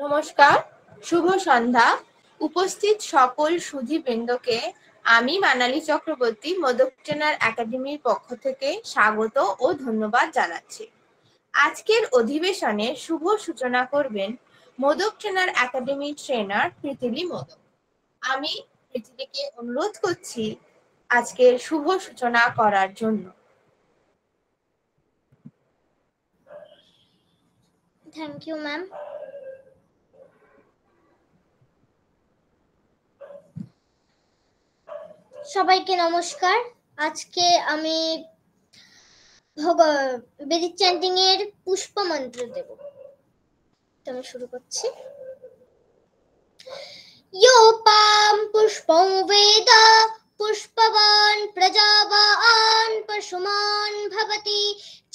নমস্কার, শুভ সন্ধ্যা। উপস্থিত সকল সুধীবৃন্দকে আমি মানালি চক্রবর্তী মোদক ট্রেনার একাডেমির পক্ষ থেকে স্বাগত ও ধন্যবাদ জানাচ্ছি। আজকের অধিবেশনের শুভ সূচনা করবেন মোদক ট্রেনার একাডেমির ট্রেনার প্রীতিলি মোদক। আমি প্রীতিলিকে অনুরোধ করছি আজকের শুভ সূচনা করার জন্য। Thank you ma'am. সবাইকে নমস্কার। আজকে আমি বেদিক চ্যান্টিং এর পুষ্প মন্ত্র দেব। আমি শুরু করছি। योपां पुष्पं वेद पुष्पवान् प्रजावान् पशुमान् भवति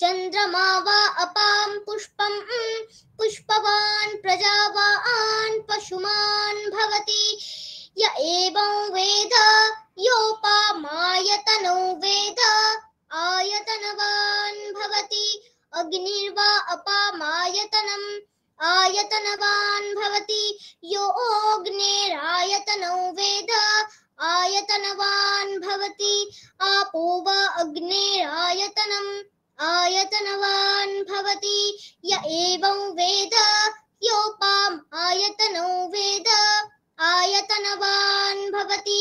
चन्द्रमा वा अपां पुष्पं पुष्पवान् प्रजावान् पशुमान् भवति य एवं वेद योपामायतनो वेद आयतनवान् भवति अग्निर्वा अपामायतनम् आयतनवान् भवति यो अग्नेरायतनो वेद आयतनवान् भवति आपो वा अग्नेरायतनम् आयतनवान् भवति य एवं वेद योपाम् आयतनो वेद आयतनवान् भवति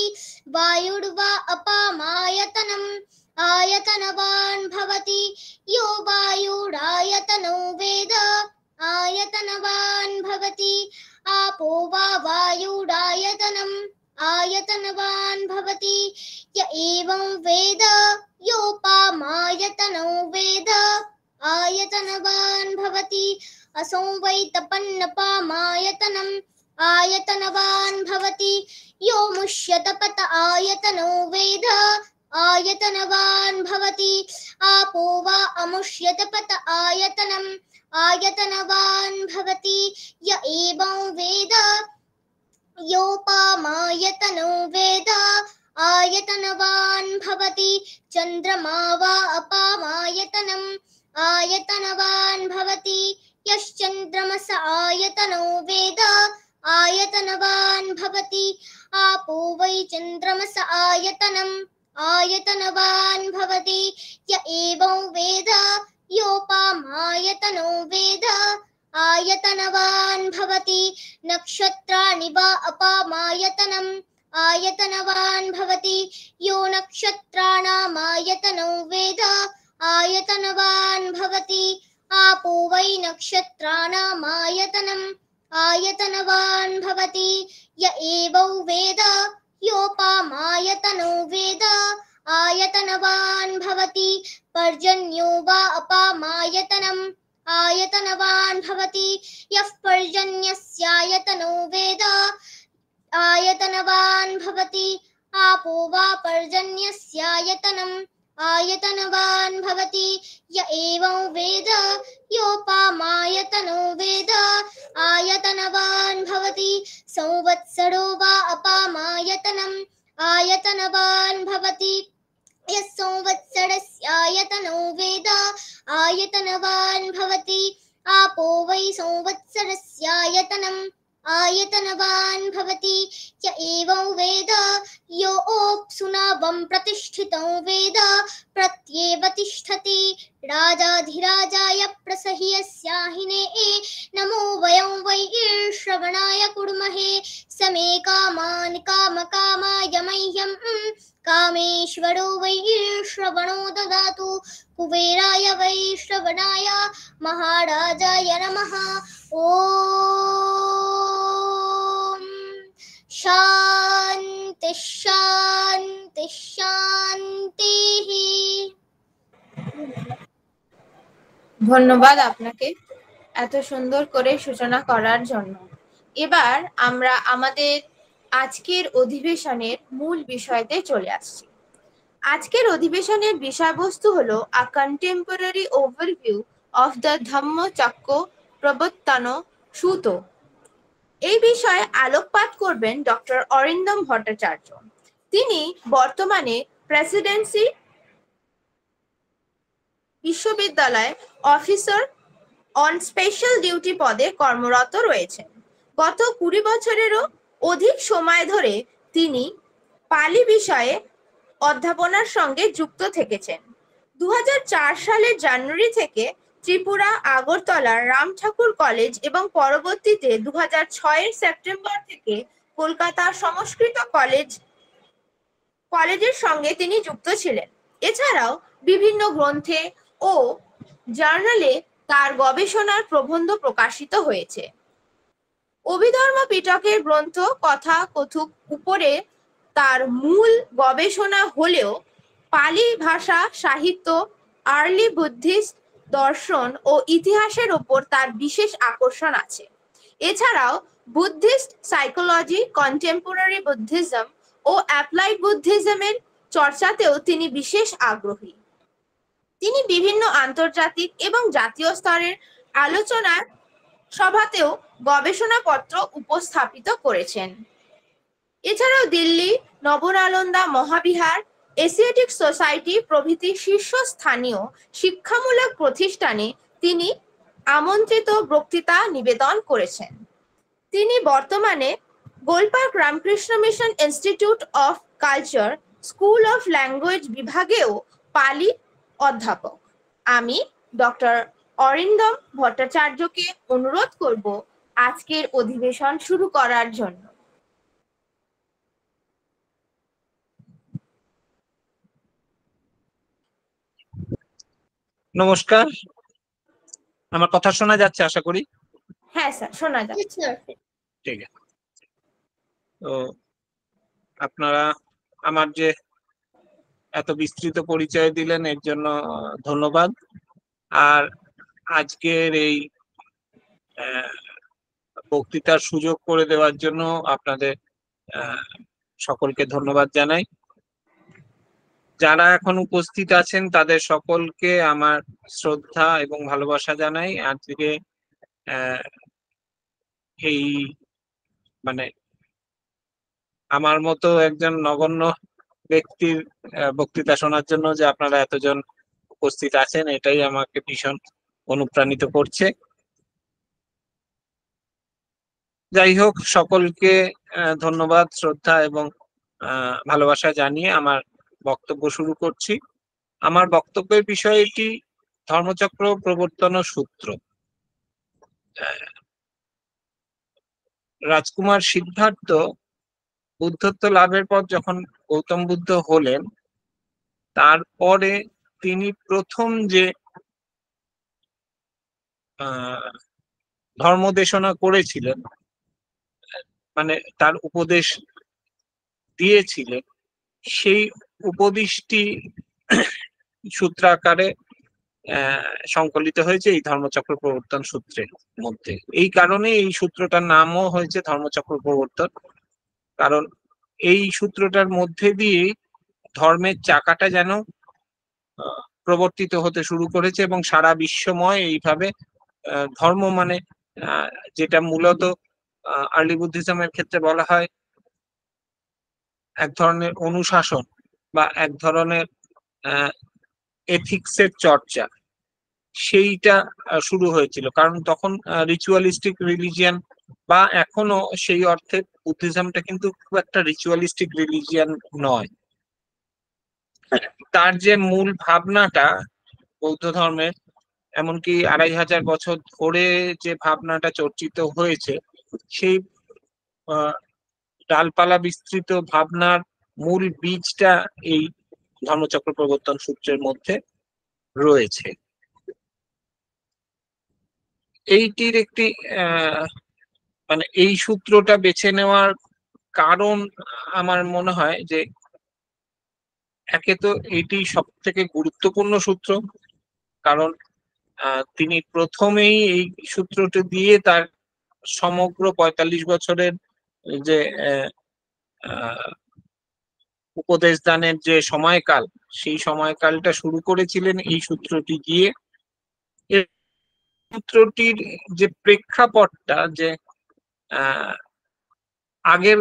वायुर्वा अपामायतनम् आयतनवान् भवति यो वायुरायतनो वेद आयतनवान् भवति आपो वा वायुरायतनम् आयतनवान् भवति य एवं वेद योपामायतनो वेद आयतनवान् भवति असौ वै तपन्नपामायतनम् आयतनवान् भवति यो मुष्यतपत आयतनो वेद आयतनवान् भवति आपो वा अमुष्यतपत आयतनम् आयतनवान् भवति य एवं वेद योपामायतनो वेद आयतनवान् भवति चन्द्रमा वा अपामायतनम् आयतनवान् भवति यश्चन्द्रमस आयतनो वेद आयतनवान् भवति आपो वै चन्द्रमस आयतनम् आयतनवान् भवति य एवं वेद योपामायतनो वेद आयतनवान् भवति नक्षत्राणि वा अपामायतनम् आयतनवान् भवति यो नक्षत्राणामायतनो वेद आयतनवान् भवति आपो वै नक्षत्राणामायतनम् आयतनवान् भवति य एवं वेद योपामायतनो वेद आयतनवान् भवति पर्जन्यो वा अपामायतनम् आयतनवान् भवति यः पर्जन्यस्यायतनो वेद आयतनवान् भवति आपो वा पर्जन्यस्यायतनम् आयतनवान् भवति य एवं वेद योपामायतनो वेद आयतनवान् भवति संवत्सरो वा अपामायतनम् आयतनवान् भवति यः संवत्सरस्यायतनो वेद आयतनवान् भवति आपो वै संवत्सरस्यायतनम् आयतनवान् भवति य एवं वेद यो अप्सुनावं प्रतिष्ठितं वेद प्रत्येव तिष्ठति राजाधिराजाय प्रसह्यस्याहिने नमो वयं वै श्रवणाय कुर्महे समे कामान् कामकामाय मह्यं कामेश्वरो वै श्रवणो ददातु कुबेराय वै श्रवणाय महाराजाय नमः। ओम शांति शांति शांति। ধন্যবাদ আপনাকে এত সুন্দর করে সূচনা করার জন্য। এবার আমরা আমাদের আজকের অধিবেশনের মূল বিষয়তে চলে আসছি। আজকের অধিবেশনের বিষয়বস্তু হলো আ contemporary overview of the Dhammachakra প্রবর্তন সূত। এই বিষয়ে আলোকপাত করবেন ডক্টর অরিন্দম ভট্টাচার্য। তিনি বর্তমানে প্রেসিডেন্সি বিশ্ববিদ্যালয় অফিসার অন স্পেশাল ডিউটি পদে কর্মরত রয়েছেন। গত 20 বছরেরও অধিক সময় ধরে তিনি পালি বিষয়ে অধ্যাপনার সঙ্গে যুক্ত থেকেছেন। 2004 সালের জানুয়ারি থেকে ত্রিপুরা আগরতলার রাম ঠাকুর কলেজ এবং পরবর্তীতে 2006 সেপ্টেম্বর থেকে কলকাতা সংস্কৃত কলেজের সঙ্গে তিনি যুক্ত ছিলেন। এছাড়াও বিভিন্ন গ্রন্থে ও জার্নালে তার গবেষণার প্রবন্ধ প্রকাশিত হয়েছে। অভিধর্ম পিটকের গ্রন্থ কথা কথক উপরে তার মূল গবেষণা হলেও পালি ভাষা সাহিত্য, আর্লি বুদ্ধিস্ট দর্শন ও ইতিহাসের ওপর তার বিশেষ আকর্ষণ আছে। এছাড়াও বুদ্ধিস্ট সাইকোলজি, কন্টেম্পোরারি বুদ্ধিজম ও অ্যাপ্লাইড বুদ্ধিজমের চর্চাতেও তিনি বিশেষ আগ্রহী। তিনি বিভিন্ন আন্তর্জাতিক এবং জাতীয় স্তরের আলোচনার সভাতেও গবেষণাপত্র উপস্থাপিত করেছেন। এছাড়াও দিল্লি, নবনালন্দা মহাবিহার, এশিয়াটিক সোসাইটি প্রভৃতি শীর্ষস্থানীয় শিক্ষামূলক প্রতিষ্ঠানে তিনি আমন্ত্রিত বক্তৃতা নিবেদন করেছেন। তিনি বর্তমানে Golpark Ramakrishna mission institute of culture, school of language বিভাগেও পালি অধ্যাপক। আমি ডক্টর অরিন্দম ভট্টাচার্যকে অনুরোধ করব আজকের অধিবেশন শুরু করার জন্য। নমস্কার, আমার কথা শোনা যাচ্ছে আশা করি? হ্যাঁ স্যার, শোনা যাচ্ছে। ঠিক আছে। তো আপনারা আমার যে এত বিস্তৃত পরিচয় দিলেন এর জন্য ধন্যবাদ। আর আজকের এই বক্তৃতার সুযোগ করে দেওয়ার জন্য আপনাদের সকলকে ধন্যবাদ জানাই। যারা এখন উপস্থিত আছেন তাদের সকলকে আমার শ্রদ্ধা এবং ভালোবাসা জানাই। আজকে এই মানে আমার মতো একজন নগণ্য ব্যক্তির বক্তৃতা শোনার জন্য যে আপনারা এতজন উপস্থিত আছেন, এটাই আমাকে ভীষণ অনুপ্রাণিত করছে। যাই হোক, সকলকে ধন্যবাদ, শ্রদ্ধা এবং ভালোবাসা জানিয়ে আমার বক্তব্য শুরু করছি। আমার বক্তব্যের বিষয়টি ধর্মচক্র প্রবর্তন সূত্র। রাজকুমার সিদ্ধার্থ বুদ্ধত্ব লাভের পর যখন গৌতম বুদ্ধ হলেন, তারপরে তিনি প্রথম যে ধর্মদেশনা করেছিলেন, মানে তার উপদেশ দিয়েছিলেন, সেই উপদেশটি সূত্রাকারে সংকলিত হয়েছে এই ধর্মচক্র প্রবর্তন সূত্রের মধ্যে। এই কারণে এই সূত্রটার নামও হয়েছে ধর্মচক্র প্রবর্তন, কারণ এই সূত্রটার মধ্যে দিয়ে ধর্মের চাকাটা যেন প্রবর্তিত হতে শুরু করেছে এবং সারা বিশ্বময় এইভাবে ধর্ম মানে যেটা মূলত আর্লি বুদ্ধিজমের ক্ষেত্রে বলা হয় এক ধরনের অনুশাসন বা এক ধরনের এথিক্সের চর্চা, সেইটা শুরু হয়েছিল। কারণ তখন রিচুয়ালিস্টিক রিলিজিয়ান, বা এখনো সেই অর্থে বুদ্ধিজমটা কিন্তু খুব একটা রিচুয়ালিস্টিক রিলিজিয়ান নয়। তার যে মূল ভাবনাটা বৌদ্ধ ধর্মের, এমনকি 2500 বছর ধরে যে ভাবনাটা চর্চিত হয়েছে, সেই ডালপালা বিস্তৃত ভাবনার মূল বীজটা এই ধর্মচক্র প্রবর্তন সূত্রের মধ্যে রয়েছে। এইটির একটি মানে এই সূত্রটা বেছে নেওয়ার কারণ আমার মনে হয় যে একে তো এটি সব থেকে গুরুত্বপূর্ণ সূত্র, কারণ তিনি প্রথমেই এই সূত্রটি দিয়ে তার সমগ্র 45 বছরের যে উপদেশ দানের যে সময়কাল, সেই সময়কালটা শুরু করেছিলেন এই সূত্রটি দিয়ে। সূত্রটির যে প্রেক্ষাপটটা, যে আগের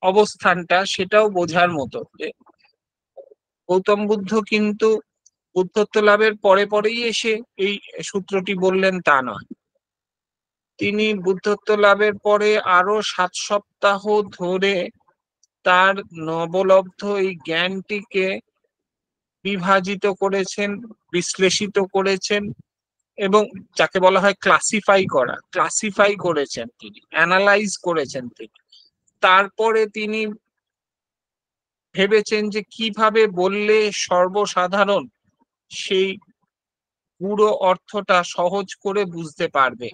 অবস্থানটা, সেটাও বোঝার মতো যে গৌতম বুদ্ধ কিন্তু বুদ্ধত্ব লাভের পরে পরেই এসে এই সূত্রটি বললেন তা নয়। তিনি বুদ্ধত্ব লাভের পরে আরো 7 সপ্তাহ ধরে তার নবলব্ধ এই জ্ঞানটিকে বিভাজিত করেছেন, বিশ্লেষিত করেছেন, এবং যাকে বলা হয় ক্লাসিফাই করেছেন, তিনি অ্যানালাইজ করেছেন তিনি। তারপরে তিনি ভেবেছেন যে কিভাবে বললে সর্বসাধারণ সেই পুরো অর্থটা সহজ করে বুঝতে পারবে।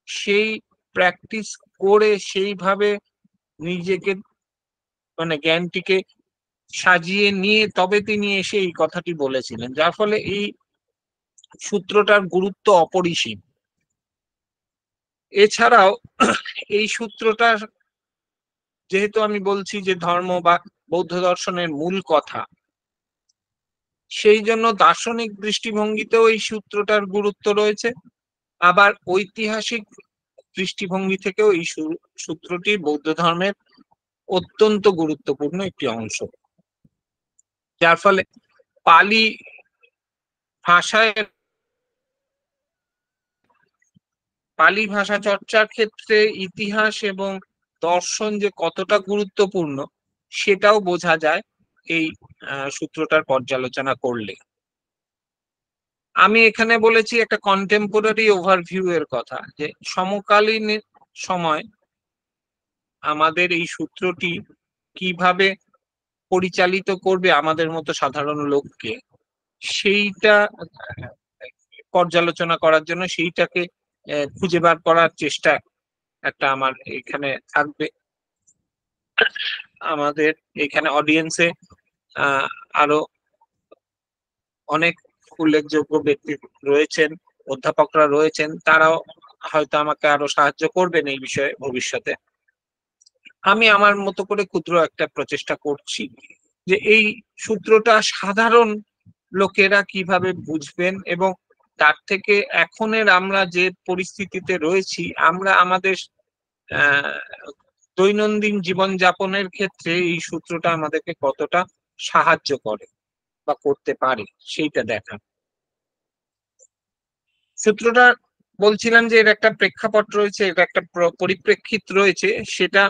সেই প্র্যাকটিস করে সেইভাবে নিজেকে মানে জ্ঞানটিকে সাজিয়ে নিয়ে তবে তিনি এসে এই কথাটি বলেছিলেন, যার ফলে এই সূত্রটার গুরুত্ব অপরিসীম। এছাড়াও এই সূত্রটা, যেহেতু আমি বলছি যে ধর্ম বা বৌদ্ধ দর্শনের মূল কথা, সেই জন্য দার্শনিক দৃষ্টিভঙ্গিতেও এই সূত্রটার গুরুত্ব রয়েছে। আবার ঐতিহাসিক দৃষ্টিভঙ্গি থেকেও এই সূত্রটি বৌদ্ধ ধর্মের অত্যন্ত গুরুত্বপূর্ণ একটি অংশ। যার ফলে পালি ভাষা চর্চার ক্ষেত্রে ইতিহাস এবং দর্শন যে কতটা গুরুত্বপূর্ণ সেটাও বোঝা যায় এই সূত্রটার পর্যালোচনা করলে। আমি এখানে বলেছি একটা কন্টেম্পোরারি ওভারভিউ এর কথা, যে সমকালীন সময় আমাদের এই সূত্রটি কিভাবে পরিচালিত করবে আমাদের মতো সাধারণ লোককে, সেইটা পর্যালোচনা করার জন্য সেইটাকে খুঁজে বার করার চেষ্টা একটা আমার এখানে থাকবে। আমাদের এখানে অডিয়েন্সে আরো অনেক উল্লেখযোগ্য ব্যক্তি রয়েছেন, অধ্যাপকরা রয়েছেন, তারাও হয়তো আমাকে আরো সাহায্য করবেন এই বিষয়ে ভবিষ্যতে। আমি আমার মতো করে ক্ষুদ্র একটা প্রচেষ্টা করছি যে এই সূত্রটা সাধারণ লোকেরা কিভাবে বুঝবেন, এবং তার থেকে এখনের আমরা যে পরিস্থিতিতে রয়েছি, আমরা আমাদের দৈনন্দিন জীবনযাপনের ক্ষেত্রে এই সূত্রটা আমাদেরকে কতটা সাহায্য করে বা করতে পারে সেইটা দেখা। সূত্রটা বলছিলাম যে এর একটা প্রেক্ষাপট রয়েছে, এর একটা পরিপ্রেক্ষিত রয়েছে, সেটা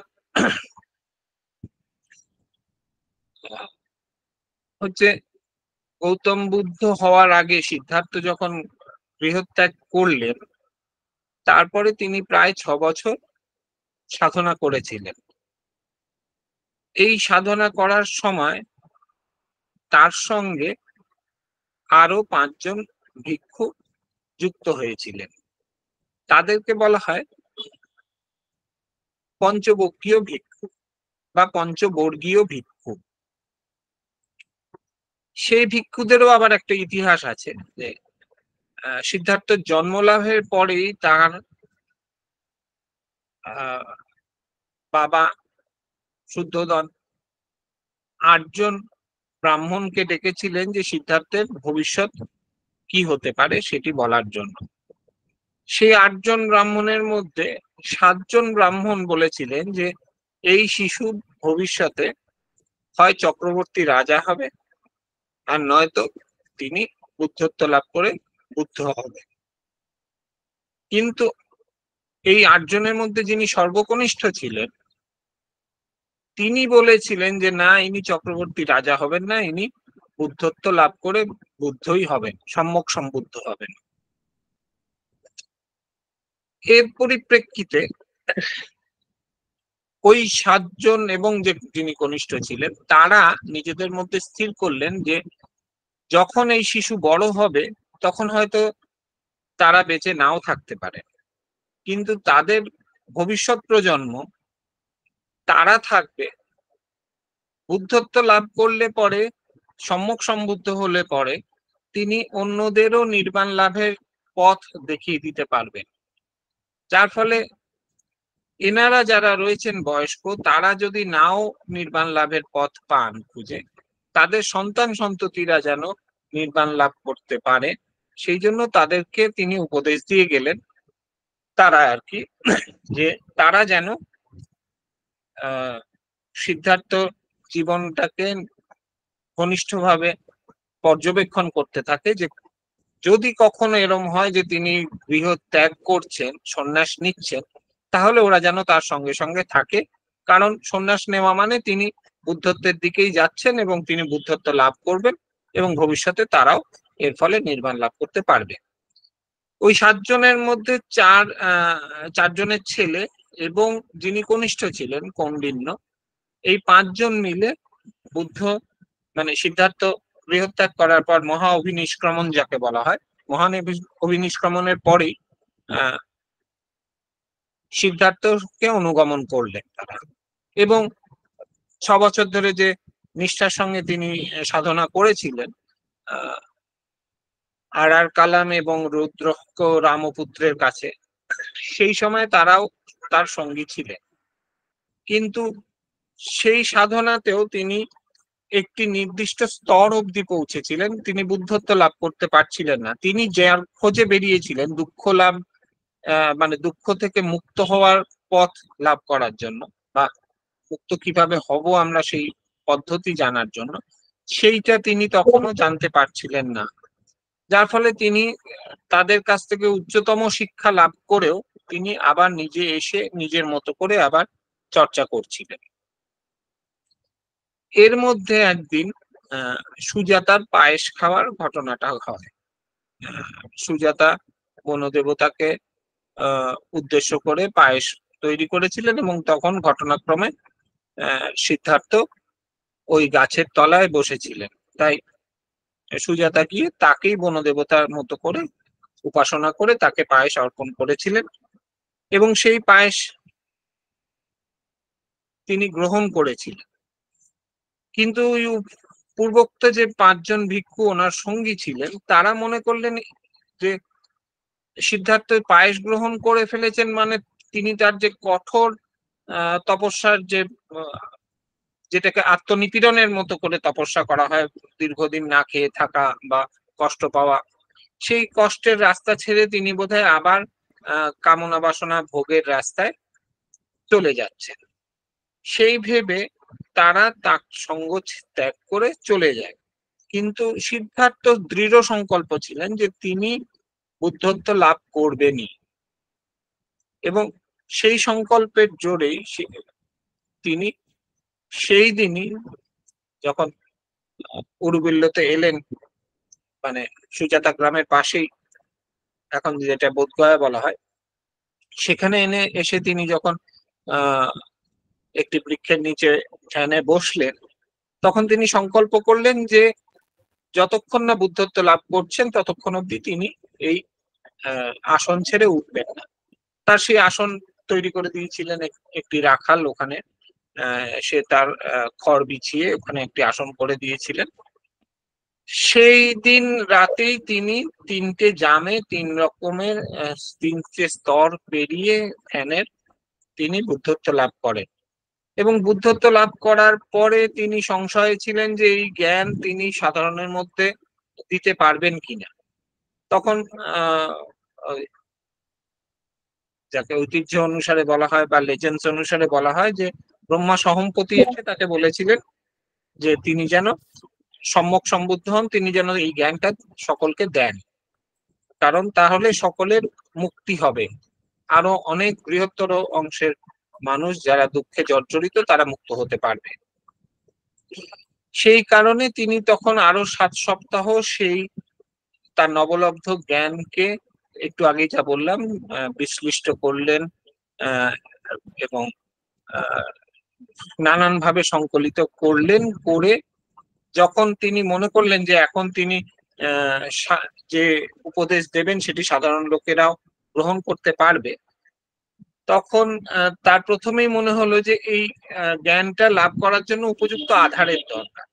হচ্ছে গৌতম বুদ্ধ হওয়ার আগে সিদ্ধার্থ যখন গৃহত্যাগ করলেন, তারপরে তিনি প্রায় 6 বছর সাধনা করেছিলেন। এই সাধনা করার সময় তার সঙ্গে আরো 5 জন ভিক্ষু যুক্ত হয়েছিলেন। তাদেরকে বলা হয় পঞ্চবর্গীয় ভিক্ষু বা পঞ্চবর্গীয় ভিক্ষু। সেই ভিক্ষুদেরও আবার একটা ইতিহাস আছে, যে সিদ্ধার্থ জন্মলাভের পরেই তার বাবা শুদ্ধোদন 8 জন ব্রাহ্মণকে ডেকেছিলেন যে সিদ্ধার্থের ভবিষ্যৎ কি হতে পারে সেটি বলার জন্য। সেই 8 জন ব্রাহ্মণের মধ্যে 7 জন ব্রাহ্মণ বলেছিলেন যে এই শিশু ভবিষ্যতে হয় চক্রবর্তী রাজা হবে, আর নয়তো তিনি বুদ্ধত্ব লাভ করে বুদ্ধ হবে। কিন্তু এই 8 জনের মধ্যে যিনি সর্বকনিষ্ঠ ছিলেন, তিনি বলেছিলেন যে না, ইনি চক্রবর্তী রাজা হবেন না, ইনি বুদ্ধত্ব লাভ করে বুদ্ধই হবেন, সম্যক সম্বুদ্ধ হবেন। এর পরিপ্রেক্ষিতে ওই 7 জন এবং যিনি কনিষ্ঠ ছিলেন, তারা নিজেদের মধ্যে স্থির করলেন যে যখন এই শিশু বড় হবে তখন হয়তো তারা বেঁচে নাও থাকতে পারে, কিন্তু তাদের ভবিষ্যৎ প্রজন্ম তারা থাকবে, বুদ্ধত্ব লাভ করলে পরে, সম্যক সম্বুদ্ধ হলে পরে তিনি অন্যদেরও নির্বাণ লাভের পথ দেখিয়ে দিতে পারবেন। যার ফলে এনারা যারা রয়েছেন বয়স্ক, তারা যদি নাও নির্বাণ লাভের পথ পান খুঁজে, তাদের সন্তান সন্ততিরা যেন নির্বাণ লাভ করতে পারে, সেই জন্য তাদেরকে তিনি উপদেশ দিয়ে গেলেন, তারা আর কি, যে তারা যেন সিদ্ধার্থ জীবনটাকে ঘনিষ্ঠভাবে পর্যবেক্ষণ করতে থাকে, যে যদি কখনো এরম হয় যে তিনি গৃহ ত্যাগ করছেন, সন্ন্যাস নিচ্ছেন, তাহলে ওরা যেন তার সঙ্গে সঙ্গে থাকে, কারণ সন্ন্যাস নেওয়া মানে তিনি বুদ্ধত্বের দিকেই যাচ্ছেন এবং তিনি বুদ্ধত্ব লাভ করবেন এবং ভবিষ্যতে তারাও এর ফলে নির্বাণ লাভ করতে পারবে। ওই 7 জনের মধ্যে চারজনের ছেলে এবং যিনি কনিষ্ঠ ছিলেন কৌন্ডিন্য, এই 5 জন মিলে বুদ্ধ মানে সিদ্ধার্থ গৃহত্যাগ করার পর মহা অভিনিষ্ক্রমণ যাকে বলা হয়, মহান অভিনিষ্ক্রমণের পরেই সিদ্ধার্থকে অনুগমন করলেন তারা, এবং 6 বছর ধরে যে নিষ্ঠার সঙ্গে তিনি সাধনা করেছিলেন আর আর কালাম এবং রুদ্রক্ষ রামপুত্রের কাছে, সেই সময় তারাও তার সঙ্গী ছিলেন। কিন্তু সেই সাধনাতেও তিনি একটি নির্দিষ্ট স্তর অবধি পৌঁছেছিলেন, তিনি বুদ্ধত্ব লাভ করতে পারছিলেন না। তিনি যার খোঁজে বেরিয়েছিলেন দুঃখ লাভ মানে দুঃখ থেকে মুক্ত হওয়ার পথ লাভ করার জন্য, বা মুক্ত কিভাবে হব আমরা সেই পদ্ধতি জানার জন্য, সেইটা তিনি তখনও জানতে পারছিলেন না। যার ফলে তিনি তাদের কাছ থেকে উচ্চতম শিক্ষা লাভ করেও তিনি আবার নিজে এসে নিজের মতো করে আবার চর্চা করছিলেন। এর মধ্যে একদিন সুজাতার পায়েস খাওয়ার ঘটনাটা হয়। সুজাতা বনদেবতাকে উদ্দেশ্য করে পায়েস তৈরি করেছিলেন এবং তখন ঘটনাক্রমে সিদ্ধার্থ ওই গাছের তলায় বসেছিলেন। তাই সুজাতা গিয়ে তাকেই বনদেবতার মতো করে উপাসনা করে তাকে পায়েস অর্পণ করেছিলেন এবং সেই পায়েস তিনি গ্রহণ করেছিলেন। কিন্তু পূর্বোক্ত যে 5 জন ভিক্ষু ওনার সঙ্গী ছিলেন, তারা মনে করলেন যে সিদ্ধার্থ পায়েস গ্রহণ করে ফেলেছেন মানে তিনি তার যে কঠোর তপস্যার যে যেটাকে আত্মনিপীড়নের মতো করে তপস্যা করা হয়, দীর্ঘদিন না খেয়ে থাকা বা কষ্ট পাওয়া, সেই কষ্টের রাস্তা ছেড়ে তিনি বোধহয় আবার কামনা বাসনা ভোগের রাস্তায় চলে যাচ্ছেন। সেই ভেবে তারা তার সঙ্গ ত্যাগ করে চলে যায়। কিন্তু সিদ্ধার্থ দৃঢ় সংকল্প ছিলেন যে তিনি বুদ্ধত্ব লাভ করবেনই, এবং সেই সংকল্পের জোরেই তিনি সেই দিনই যখন উরুবিল্লতে এলেন, মানে সুজাতা গ্রামের পাশেই এখন যেটা বোধগয়া বলা হয়, সেখানে এসে তিনি যখন একটি বৃক্ষের নিচে ধ্যানে বসলেন, তখন তিনি সংকল্প করলেন যে যতক্ষণ না বুদ্ধত্ব লাভ করছেন ততক্ষণ অব্দি তিনি এই আসন ছেড়ে উঠবেন না। তার সেই আসন তৈরি করে দিয়েছিলেন একটি রাখাল, ওখানে সে তার খড় বিছিয়ে ওখানে একটি আসন করে দিয়েছিলেন। সেই দিন রাতেই তিনি 3টে জামে 3 রকমের 3টে স্তর পেরিয়ে ধ্যানের তিনি বুদ্ধত্ব লাভ করেন, এবং বুদ্ধত্ব লাভ করার পরে তিনি সংশয়ে ছিলেন যে এই জ্ঞান তিনি সাধারণের মধ্যে দিতে পারবেন কিনা। তখন যাকে ঐতিহ্য অনুসারে বলা হয় বা লেজেন্ডস অনুসারে বলা হয় যে ব্রহ্মা সহমপতি এসে তাকে বলেছিলেন যে তিনি যেন সম্যক সম্বুদ্ধ হন, তিনি যেন এই জ্ঞানটা সকলকে দেন, কারণ তাহলে সকলের মুক্তি হবে, আরো অনেক বৃহত্তর অংশের মানুষ যারা দুঃখে জর্জরিত তারা মুক্ত হতে পারবে। সেই কারণে তিনি তখন আরো 7 সপ্তাহ সেই তার নবলব্ধ জ্ঞানকে, একটু আগে যা বললাম, বিশ্লিষ্ট করলেন এবং নানানভাবে সংকলিত করলেন। করে যখন তিনি মনে করলেন যে এখন তিনি যে উপদেশ দেবেন সেটি সাধারণ লোকেরাও গ্রহণ করতে পারবে, তখন তার প্রথমেই মনে হলো যে এই জ্ঞানটা লাভ করার জন্য উপযুক্ত আধারের দরকার।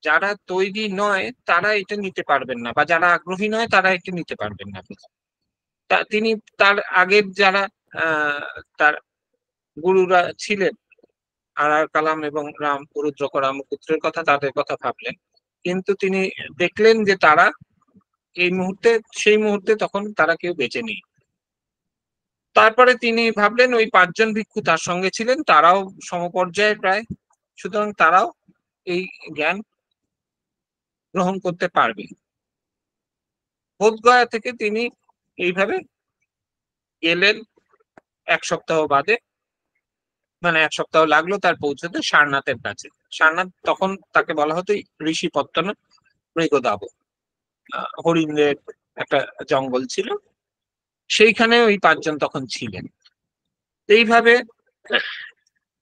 যারা তৈরি নয় তারা এটা নিতে পারবেন না, বা যারা আগ্রহী নয় তারা এটা নিতে পারবেন না। তিনি তার আগের যারা তার গুরুরা ছিলেন, আর আর কালাম এবং রুদ্রক্ষ রামপুত্রের কথা, তাদের কথা ভাবলেন, কিন্তু তিনি দেখলেন যে তারা সেই মুহূর্তে তখন তারা কেউ বেঁচে নেই। তারপরে তিনি ভাবলেন ওই 5 জন ভিক্ষু তার সঙ্গে ছিলেন, তারাও সমপর্যায়ে প্রায়, সুতরাং তারাও এই জ্ঞান গ্রহণ করতে পারবে। বোধগয়া থেকে তিনি এইভাবে গেলেন 1 সপ্তাহ বাদে, মানে 1 সপ্তাহ লাগলো তার পৌঁছতে সারনাথের কাছে। সারনাথ তখন তাকে বলা হতো ঋষিপত্তন মৃগদাব, হরিণের একটা জঙ্গল ছিল, সেইখানে ওই 5 জন তখন ছিলেন। এইভাবে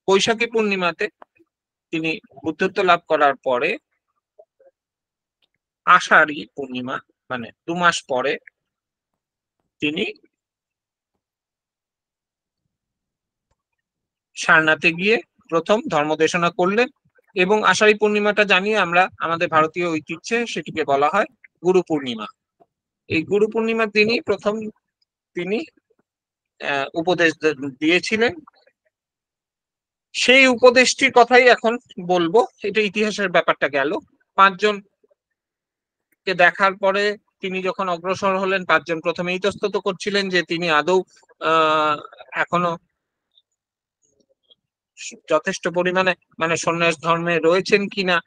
বৈশাখী পূর্ণিমাতে তিনি বুদ্ধত্ব লাভ করার পরে আষাঢ়ী পূর্ণিমা মানে 2 মাস পরে তিনি সারনাথে গিয়ে প্রথম ধর্মদেশনা করলেন। এবং আষাঢ়ী পূর্ণিমাটা জানিয়ে আমরা আমাদের ভারতীয় ঐতিহ্যে সেটিকে বলা হয় গুরু পূর্ণিমা। এই গুরু পূর্ণিমার দিনই প্রথম তিনি উপদেশ দিয়েছিলেন। সেই উপদেশটির কথাই এখন বলবো, এটা ইতিহাসের ব্যাপারটা গেল। 5 জনকে দেখার পরে তিনি যখন অগ্রসর হলেন, 5 জন প্রথমে ইতস্তত করছিলেন যে তিনি আদৌ এখনো যথেষ্ট পরিমাণে মানে সন্ন্যাস ধর্মে রয়েছেন কিনা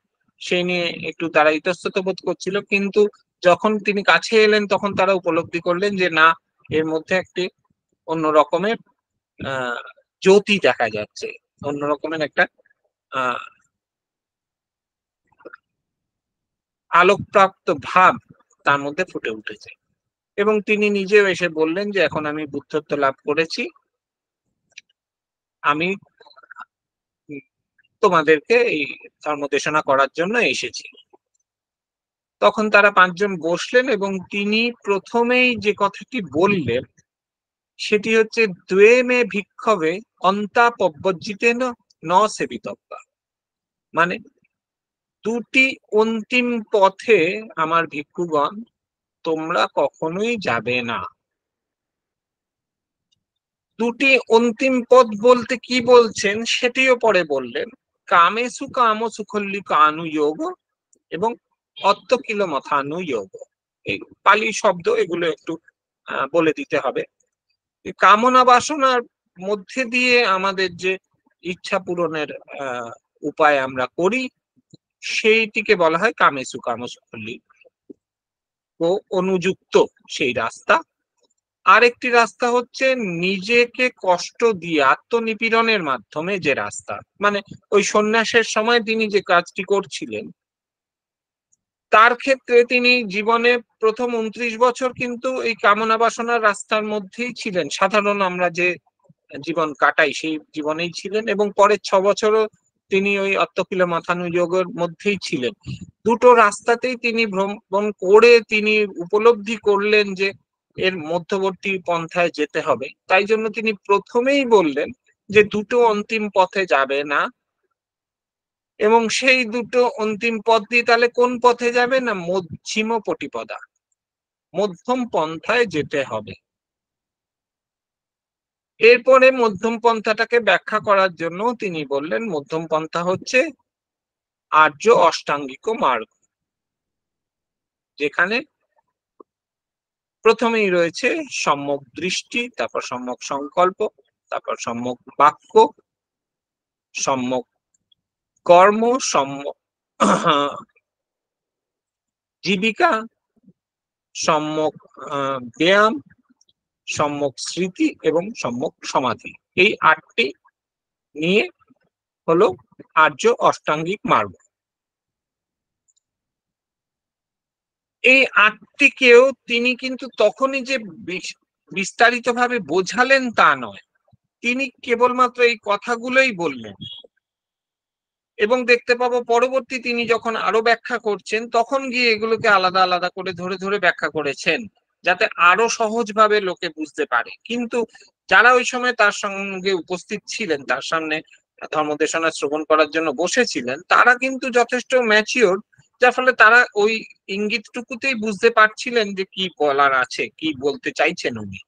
সেই নিয়ে একটু তারা ইতস্তত বোধ করছিল। কিন্তু যখন তিনি কাছে এলেন তখন তারা উপলব্ধি করলেন যে না, এর মধ্যে একটি অন্য রকমের জ্যোতি দেখা যাচ্ছে, অন্য রকমের একটা আলোকপ্রাপ্ত ভাব তার মধ্যে ফুটে উঠেছে। এবং তিনি নিজেও এসে বললেন যে এখন আমি বুদ্ধত্ব লাভ করেছি, আমি তোমাদেরকে এই ধর্মদেশনা করার জন্য এসেছি। তখন তারা 5 জন বসলেন এবং তিনি প্রথমেই যে কথাটি বললেন সেটি হচ্ছে দ্বে মে ভিক্ষবে অন্তাপব্যজ্জিতেন ন সেবিতব্যা, মানে 2টি অন্তিম পথে আমার ভিক্ষুগণ তোমরা কখনোই যাবে না। 2টি অন্তিম পথ বলতে কি বলছেন সেটিও পরে বললেন। কামেসু কাম সুখল্লি কানুযোগ এবং অত্তকিল মথানুযোগ, এই পালি শব্দ, এগুলো একটু বলে দিতে হবে। কামনা বাসনার মধ্যে দিয়ে আমাদের যে ইচ্ছা পূরণের উপায় আমরা করি সেইটিকে বলা হয় কামেসু কাম সুখল্লি ও অনুযুক্ত সেই রাস্তা। আরেকটি রাস্তা হচ্ছে নিজেকে কষ্ট দিয়ে আত্মনিপীড়নের মাধ্যমে যে রাস্তা, মানে ওই সন্ন্যাসের সময় তিনি যে কাজটি করছিলেন তার ক্ষেত্রে তিনি জীবনে প্রথম 29 বছর কিন্তু এই কামনা বাসনার রাস্তার মধ্যেই ছিলেন, সাধারণ আমরা যে জীবন কাটাই সেই জীবনেই ছিলেন। এবং পরের 6 বছরও তিনি ওই অত্তকিল মথানুযোগের মধ্যেই ছিলেন। দুটো রাস্তাতেই তিনি ভ্রমণ করে তিনি উপলব্ধি করলেন যে এর মধ্যবর্তী পন্থায় যেতে হবে। তাই জন্য তিনি প্রথমেই বললেন যে দুটো অন্তিম পথে যাবে না। এবং সেই দুটো অন্তিম পথ দিয়ে তাহলে কোন পথে যাবে না, মধ্যম পটিপদা, মধ্যম পন্থায় যেতে হবে। এরপরে মধ্যম পন্থাটাকে ব্যাখ্যা করার জন্য তিনি বললেন মধ্যম পন্থা হচ্ছে আর্য অষ্টাঙ্গিক মার্গ, যেখানে প্রথমেই রয়েছে সম্যক দৃষ্টি, তারপর সম্যক সংকল্প, তারপর সম্যক বাক্য, সম্যক কর্ম, সম্যক জীবিকা, সম্যক ব্যায়াম, সম্যক স্মৃতি এবং সম্যক সমাধি। এই 8টি নিয়ে হলো আর্য অষ্টাঙ্গিক মার্গ। এই 8টিকেও তিনি কিন্তু তখনই যে বিস্তারিতভাবে বোঝালেন তা নয়, তিনি কেবলমাত্র এই কথাগুলোই বললেন। এবং দেখতে পাবো পরবর্তী তিনি যখন আরো ব্যাখ্যা করছেন তখন গিয়ে এগুলোকে আলাদা আলাদা করে ধরে ধরে ব্যাখ্যা করেছেন যাতে আরো সহজভাবে লোকে বুঝতে পারে। কিন্তু যারা ওই সময় তার সঙ্গে উপস্থিত ছিলেন, তার সামনে ধর্মদেশনা শ্রবণ করার জন্য বসেছিলেন, তারা কিন্তু যথেষ্ট ম্যাচিওর, যার ফলে তারা ওই ইঙ্গিতটুকুতেই বুঝতে পারছিলেন যে কি বলার আছে, কি বলতে চাইছেন উনি।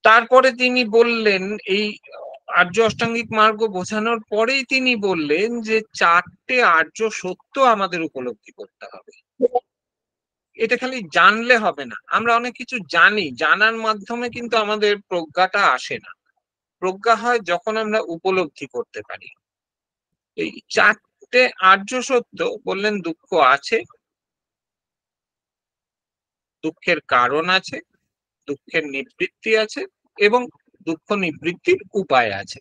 তারপরে তিনি বললেন, এই আর্য অষ্টাঙ্গিক মার্গ বোঝানোর পরেই তিনি বললেন যে 4টে আর্য সত্য আমাদের উপলব্ধি করতে হবে। এটা খালি জানলে হবে না, আমরা অনেক কিছু জানি, জানার মাধ্যমে কিন্তু আমাদের প্রজ্ঞাটা আসে না। প্রজ্ঞা হয় যখন আমরা উপলব্ধি করতে পারি। এই 4টে আর্য সত্য বললেন দুঃখ আছে, দুঃখের কারণ আছে, দুঃখের নিবৃত্তি আছে এবং দুঃখ নিবৃত্তির উপায় আছে।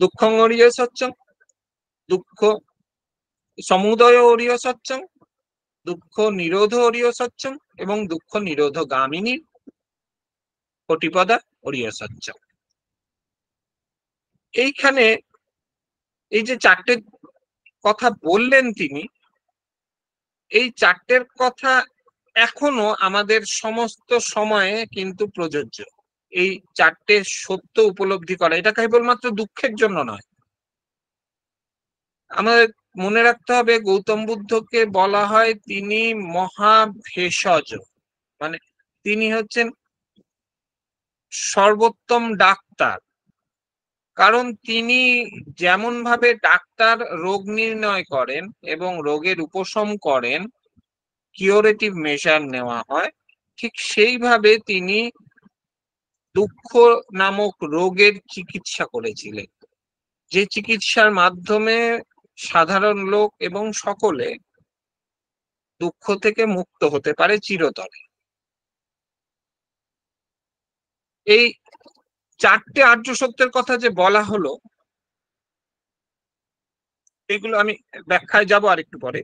দুঃখং অরিয় সত্যং, দুঃখ সমুদয় অরিয় সত্যং, দুঃখ নিরোধ অরিয় সত্যং এবং দুঃখ নিরোধ গামিনী পটিপদা অরিয় সত্যং। এইখানে এই যে চারটে কথা বললেন তিনি, এই চারটের কথা এখনো আমাদের সমস্ত সময়ে কিন্তু প্রযোজ্য। এই চারটে সত্য উপলব্ধি করা, এটা কেবলমাত্র দুঃখের জন্য নয়। আমাদের মনে রাখতে হবে গৌতম বুদ্ধকে বলা হয় তিনি মহাভেষজ, মানে তিনি হচ্ছেন সর্বোত্তম ডাক্তার। কারণ তিনি যেমন ভাবে ডাক্তার রোগ নির্ণয় করেন এবং রোগের উপশম করেন, কিউরেটিভ মেজার নেওয়া হয়, ঠিক সেইভাবে তিনি দুঃখ নামক রোগের চিকিৎসা করেছিলেন, যে চিকিৎসার মাধ্যমে সাধারণ লোক এবং সকলে দুঃখ থেকে মুক্ত হতে পারে চিরতরে। এই চারটে আর্য সত্যের কথা যে বলা হলো, এগুলো আমি ব্যাখ্যায় যাব আরেকটু পরে।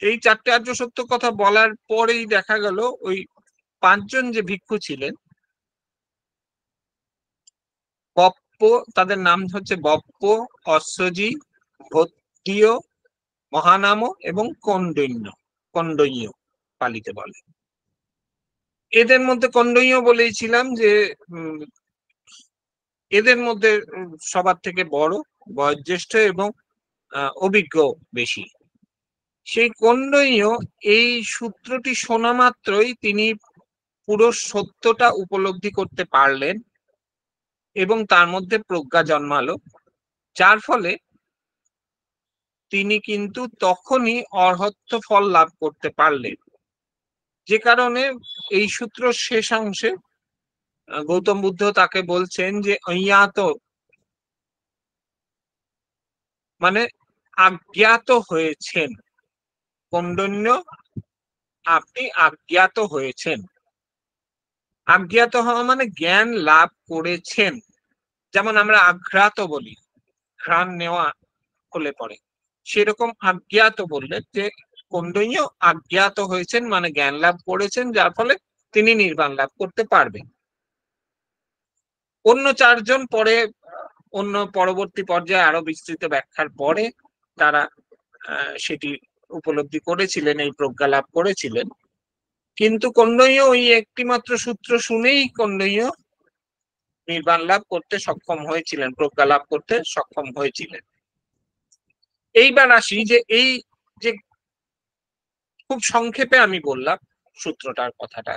এই চারটে আর্য সত্য কথা বলার পরেই দেখা গেল ওই পাঁচজন যে ভিক্ষু ছিলেন, বপ্প, তাদের নাম হচ্ছে বপ্প, অশ্বজি, ভদ্রীয়, মহানাম এবং কণ্ডৈন্য পালিতে বলে। এদের মধ্যে কণ্ডৈন্য বলেছিলাম যে এদের মধ্যে সবার থেকে বড়, বয়োজ্যেষ্ঠ এবং অভিজ্ঞ বেশি। সেই কণ্ডৈন্য এই সূত্রটি শোনা মাত্রই তিনি পুরো সত্যটা উপলব্ধি করতে পারলেন এবং তার মধ্যে প্রজ্ঞা জন্মালো, যার ফলে তিনি কিন্তু তখনই অর্হত্য ফল লাভ করতে পারলেন। যে কারণে এই সূত্র শেষাংশে গৌতম বুদ্ধ তাকে বলছেন যে অজ্ঞাত, মানে আজ্ঞাত হয়েছেন। কণ্ডৈন্য, আপনি আজ্ঞাত হয়েছেন। আজ্ঞাত হওয়া মানে জ্ঞান লাভ করেছেন। যেমন আমরা আঘ্রাত বলি, ঘ্রাণ নেওয়া হলে পরে, সেরকম আজ্ঞাত বললে যে কণ্ডৈন্য আজ্ঞাত হয়েছেন মানে জ্ঞান লাভ করেছেন, যার ফলে তিনি নির্বাণ লাভ করতে পারবেন। অন্য চারজন পরে অন্য পরবর্তী পর্যায়ে আরো বিস্তৃত ব্যাখ্যার পরে তারা সেটি উপলব্ধি করেছিলেন, এই প্রজ্ঞা লাভ করেছিলেন। কিন্তু কণ্ডৈন্য ওই একটি মাত্র সূত্র শুনেই কণ্ডৈন্য নির্বাণ লাভ করতে সক্ষম হয়েছিলেন, প্রজ্ঞা লাভ করতে সক্ষম হয়েছিলেন। এইবার আসি যে এই যে খুব সংক্ষেপে আমি বললাম সূত্রটার কথাটা,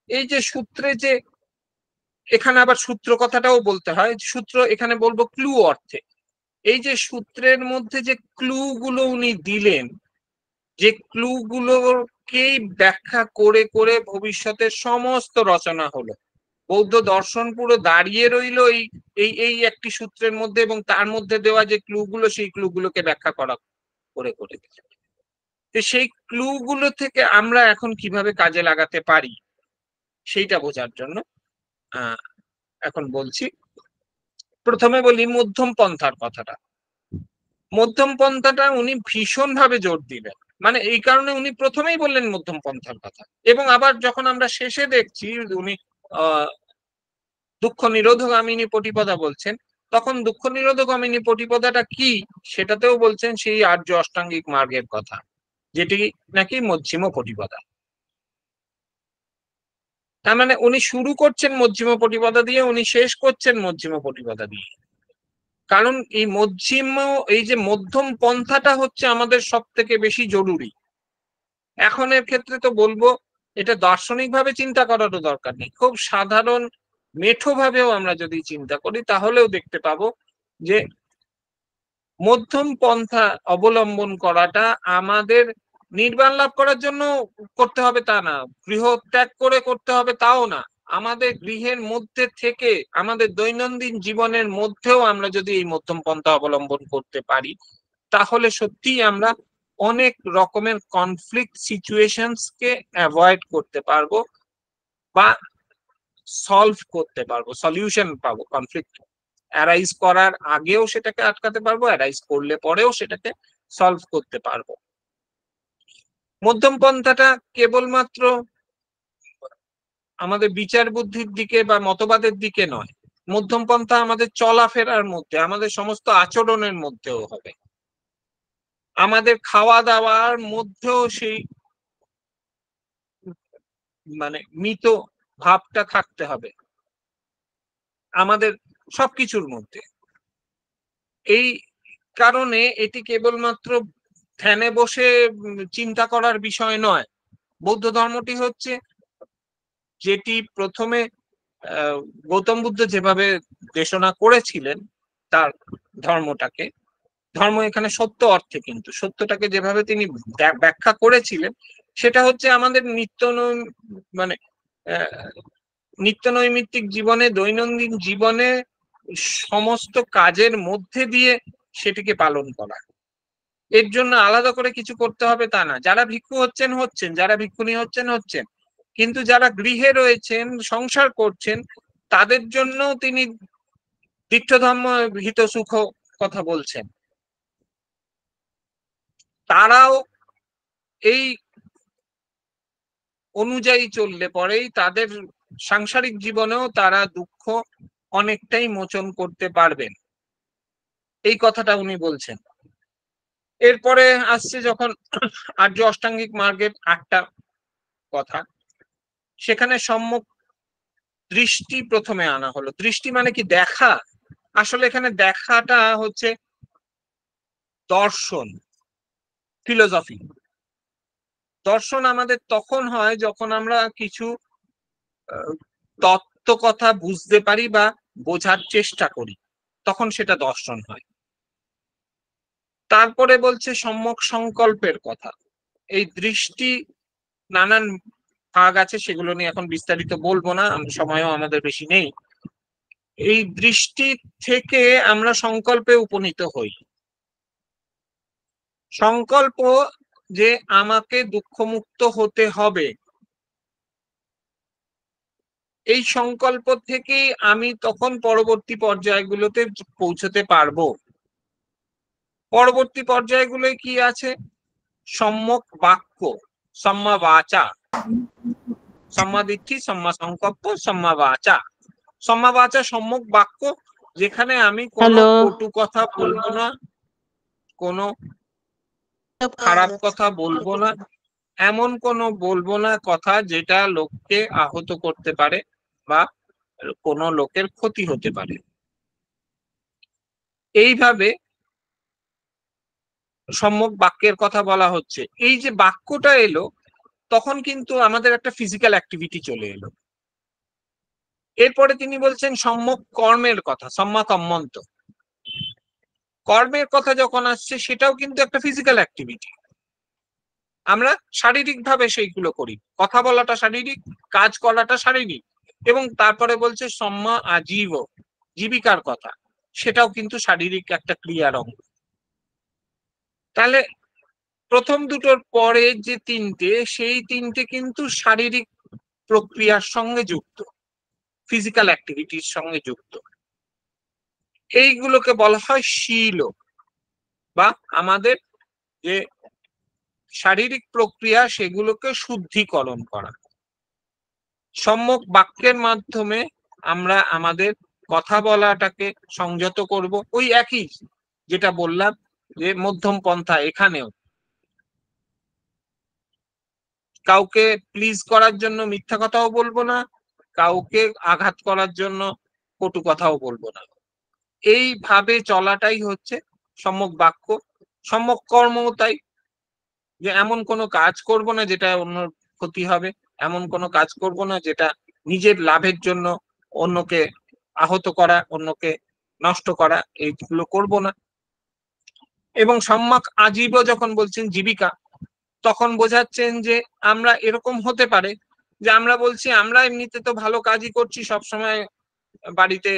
এই যে সূত্রে যে এখানে আবার সূত্র কথাটাও বলতে হয়, সূত্র এখানে বলবো ক্লু অর্থে। এই যে সূত্রের মধ্যে যে ক্লু গুলো উনি দিলেন, যে ক্লু গুলোকেই ব্যাখ্যা করে করে ভবিষ্যতের সমস্ত রচনা হলো। বৌদ্ধ দর্শন পুরো দাঁড়িয়ে রইল এই এই একটি সূত্রের মধ্যে এবং তার মধ্যে দেওয়া যে ক্লুগুলো, সেই ক্লুগুলোকে ব্যাখ্যা করা করে করে। সেই ক্লুগুলো থেকে আমরা এখন কিভাবে কাজে লাগাতে পারি সেইটা বোঝার জন্য এখন বলছি। প্রথমে বলি মধ্যম পন্থার কথাটা। মধ্যম পন্থাটা উনি ভীষণ ভাবে জোর দিলেন, মানে এই কারণে উনি প্রথমেই বললেন মধ্যম পন্থার কথা, এবং আবার যখন আমরা শেষে দেখছি উনি দুঃখ নিরোধগামিনী পটিপদা বলছেন, তখন দুঃখ নিরোধগামিনী পটিপদাটা কি সেটাতেও বলছেন সেই আর্য অষ্টাঙ্গিক মার্গের কথা, যেটি নাকি মধ্যম পটিপদা। তার মানে উনি শুরু করছেন মধ্যম পটিপদা দিয়ে, উনি শেষ করছেন মধ্যম পটিপদা দিয়ে। কারণ এই এই যে মধ্যম পন্থাটা হচ্ছে আমাদের সব থেকে বেশি জরুরি। এখন এর ক্ষেত্রে তো বলবো এটা দার্শনিক ভাবে চিন্তা করারও দরকার নেই, খুব সাধারণ মেঠো ভাবেও আমরা যদি চিন্তা করি তাহলেও দেখতে পাবো যে মধ্যম পন্থা অবলম্বন করাটা আমাদের নির্বাণ লাভ করার জন্য করতে হবে তা না, গৃহ ত্যাগ করে করতে হবে তাও না, আমাদের গৃহের মধ্যে থেকে আমাদের দৈনন্দিন জীবনের মধ্যেও আমরা যদি এই মধ্যম পন্থা অবলম্বন করতে পারি তাহলে সত্যিই আমরা অনেক রকমের কনফ্লিক্ট সিচুয়েশনসকে অ্যাভয়েড করতে পারবো বা সলভ করতে পারবো, সলিউশন পাবো। কনফ্লিক্ট অ্যারাইজ করার আগেও সেটাকে আটকাতে পারবো, অ্যারাইজ করলে পরেও সেটাকে সলভ করতে পারবো। মধ্যম পন্থাটা কেবলমাত্র আমাদের বিচার বুদ্ধির দিকে বা মতবাদের দিকে নয়, মধ্যম পন্থা আমাদের চলাফেরার মধ্যে, আমাদের সমস্ত আচরণের মধ্যেও হবে, আমাদের খাওয়া দাওয়ার মধ্যেও সেই মানে মিত ভাবটা থাকতে হবে, আমাদের সবকিছুর মধ্যে। এই কারণে এটি কেবলমাত্র ধ্যানে বসে চিন্তা করার বিষয় নয়। বৌদ্ধ ধর্মটি হচ্ছে যেটি প্রথমে গৌতম বুদ্ধ যেভাবে দেশনা করেছিলেন তার ধর্মটাকে, ধর্ম এখানে সত্য অর্থে, কিন্তু সত্যটাকে যেভাবে তিনি ব্যাখ্যা করেছিলেন সেটা হচ্ছে আমাদের মানে নিত্য নৈমিত্তিক জীবনে, দৈনন্দিন জীবনে সমস্ত কাজের মধ্যে দিয়ে সেটিকে পালন করা। এর জন্য আলাদা করে কিছু করতে হবে তা না। যারা ভিক্ষু হচ্ছেন হচ্ছেন, যারা ভিক্ষুণী হচ্ছেন হচ্ছেন, কিন্তু যারা গৃহে রয়েছেন, সংসার করছেন, তাদের জন্য তিনি তীর্থধর্ম হিত সুখ কথা বলছেন। তারাও এই অনুযায়ী চললে পরেই তাদের সাংসারিক জীবনেও তারা দুঃখ অনেকটাই মোচন করতে পারবেন, এই কথাটা উনি বলছেন। এরপরে আসছে যখন আর্য অষ্টাঙ্গিক মার্গের 8টা কথা, সেখানে সম্যক দৃষ্টি প্রথমে আনা হলো। দৃষ্টি মানে কি? দেখা। আসলে এখানে দেখাটা হচ্ছে দর্শন, ফিলোসফি। দর্শন আমাদের তখন হয় যখন আমরা কিছু তত্ত্ব কথা বুঝতে পারি বা বোঝার চেষ্টা করি, তখন সেটা দর্শন হয়। তারপরে বলছে সম্যক সংকল্পের কথা। এই দৃষ্টি নানান ভাগ আছে, সেগুলো নিয়ে এখন বিস্তারিত বলবো না, সময়ও আমাদের বেশি নেই। এই দৃষ্টি থেকে আমরা সংকল্পে উপনীত হই। সংকল্প যে আমাকে দুঃখমুক্ত হতে হবে, এই সংকল্প থেকেই আমি তখন পরবর্তী পর্যায়গুলোতে পৌঁছতে পারবো। পরবর্তী পর্যায়গুলোয় কি আছে? সম্যক বাক্য, সম্মা বাচা, সম্মা দিচ্ছি, সম্মা সংকল্প, সম্মা বাচা। সম্মা বাচা সম্যক বাক্য, যেখানে আমি কোনো কটু কথা বলবো না, কোনো খারাপ কথা বলবো না, এমন কোনো বলবো না কথা যেটা লোককে আহত করতে পারে বা কোনো লোকের ক্ষতি হতে পারে। এইভাবে সম্যক বাক্যের কথা বলা হচ্ছে। এই যে বাক্যটা এলো, তখন কিন্তু আমাদের একটা ফিজিক্যাল অ্যাক্টিভিটি চলে এলো। এরপরে তিনি বলছেন সম্যক কর্মের কথা, সম্মা কম্মন্ত। কর্মের কথা যখন আসছে, সেটাও কিন্তু একটা ফিজিক্যাল অ্যাক্টিভিটি। আমরা শারীরিক ভাবে সেইগুলো করি, কথা বলাটা শারীরিক, কাজ করাটা শারীরিক। এবং তারপরে বলছে সম্মা আজীব, জীবিকার কথা, সেটাও কিন্তু শারীরিক একটা ক্রিয়ার অঙ্গ। তাহলে প্রথম দুটোর পরে যে তিনটে, সেই তিনটে কিন্তু শারীরিক প্রক্রিয়ার সঙ্গে যুক্ত, ফিজিক্যাল অ্যাক্টিভিটির সঙ্গে যুক্ত। এইগুলোকে বলা হয় শীল, বা আমাদের যে শারীরিক প্রক্রিয়া সেগুলোকে শুদ্ধিকরণ করা। সম্যক বাক্যের মাধ্যমে আমরা আমাদের কথা বলাটাকে সংযত করব। ওই একই যেটা বললাম যে মধ্যম পন্থা, এখানেও কাউকে প্লিজ করার জন্য মিথ্যা কথাও বলবো না, কাউকে আঘাত করার জন্য কটু কথাও বলবো না। এইভাবে চলাটাই হচ্ছে সম্যক বাক্য। সম্যক কর্ম তাই, যে এমন কোনো কাজ করব না যেটা অন্য ক্ষতি হবে, এমন কোনো কাজ করব না যেটা নিজের লাভের জন্য অন্যকে আহত করা, অন্যকে নষ্ট করা, এইগুলো করব না। এবং সম্যক আজীব যখন বলছেন জীবিকা, তখন বোঝাচ্ছেন যে আমরা এরকম হতে পারে যে আমরা বলছি আমরা এমনিতে তো ভালো কাজই করছি, সবসময় বাড়িতে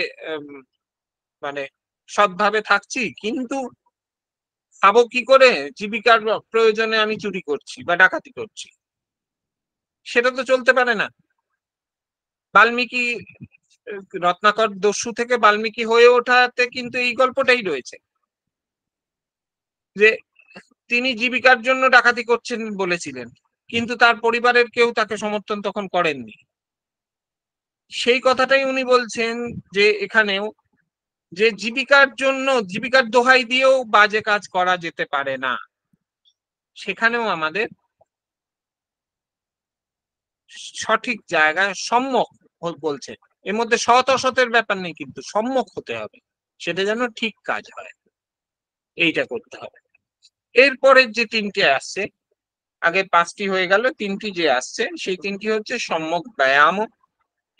মানে সৎভাবে থাকছি, কিন্তু খাবো কি করে? জীবিকার প্রয়োজনে আমি চুরি করছি বা ডাকাতি করছি, সেটা তো চলতে পারে না। বাল্মীকি, রত্নাকর দস্যু থেকে বাল্মীকি হয়ে ওঠাতে কিন্তু এই গল্পটাই রয়েছে, যে তিনি জীবিকার জন্য ডাকাতি করছেন বলেছিলেন, কিন্তু তার পরিবারের কেউ তাকে সমর্থন তখন করেননি। সেই কথাটাই উনি বলছেন যে এখানেও, যে জীবিকার জন্য, জীবিকার দোহাই দিয়েও বাজে কাজ করা যেতে পারে না। সেখানেও আমাদের সঠিক জায়গায় সম্যক বলছে, এর মধ্যে সৎ অসতের ব্যাপার নেই, কিন্তু সম্যক হতে হবে, সেটা যেন ঠিক কাজ হয়, এইটা করতে হবে। এরপরের যে তিনটে আসছে, আগে পাঁচটি হয়ে গেল, তিনটি যে আসছে সেই তিনটি হচ্ছে সম্যক ব্যায়াম,